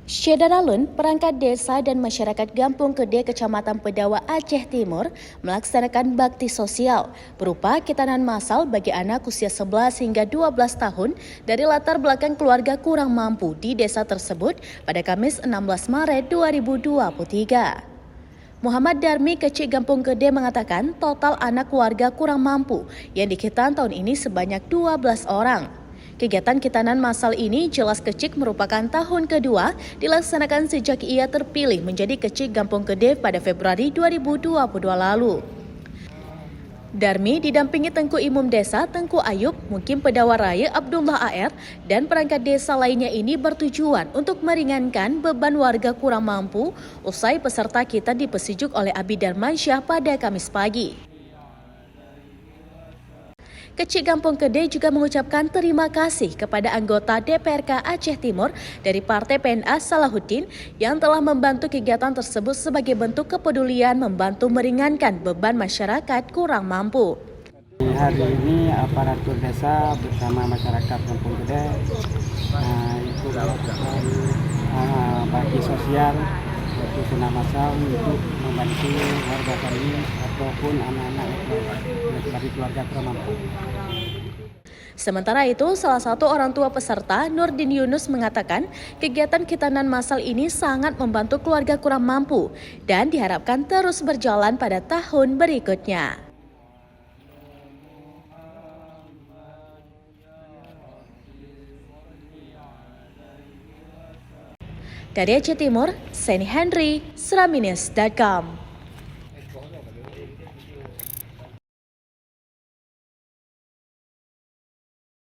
Syedaralun, perangkat desa dan masyarakat Gampung Kede, Kecamatan Pedawa, Aceh Timur melaksanakan bakti sosial berupa khitanan massal bagi anak usia 11 hingga 12 tahun dari latar belakang keluarga kurang mampu di desa tersebut pada Kamis 16 Maret 2023. Muhammad Darmi, Kecik Gampung Kede mengatakan total anak keluarga kurang mampu yang dikhitan tahun ini sebanyak 12 orang. Kegiatan khitanan massal ini jelas Kecik merupakan tahun kedua dilaksanakan sejak ia terpilih menjadi Kecik Gampung Kede pada Februari 2022 lalu. Darmi didampingi Tengku Imum Desa Tengku Ayub, Mukim Pedawa Raya Abdullah AR, dan perangkat desa lainnya ini bertujuan untuk meringankan beban warga kurang mampu usai peserta khitan dipesijuk oleh Abi Darmansyah pada Kamis pagi. Kecik Gampung Kede juga mengucapkan terima kasih kepada anggota DPRK Aceh Timur dari Partai PNA Salahuddin yang telah membantu kegiatan tersebut sebagai bentuk kepedulian membantu meringankan beban masyarakat kurang mampu. Hari ini aparatur desa bersama masyarakat Gampung Kede itu melakukan bakti sosial yaitu khitanan massal untuk membantu warga kami ataupun anak-anak dari keluarga kurang mampu. Sementara itu, salah satu orang tua peserta, Nurdin Yunus, mengatakan kegiatan khitanan massal ini sangat membantu keluarga kurang mampu dan diharapkan terus berjalan pada tahun berikutnya. Dari Aceh Timur, Seni Henry, Sraminis.com.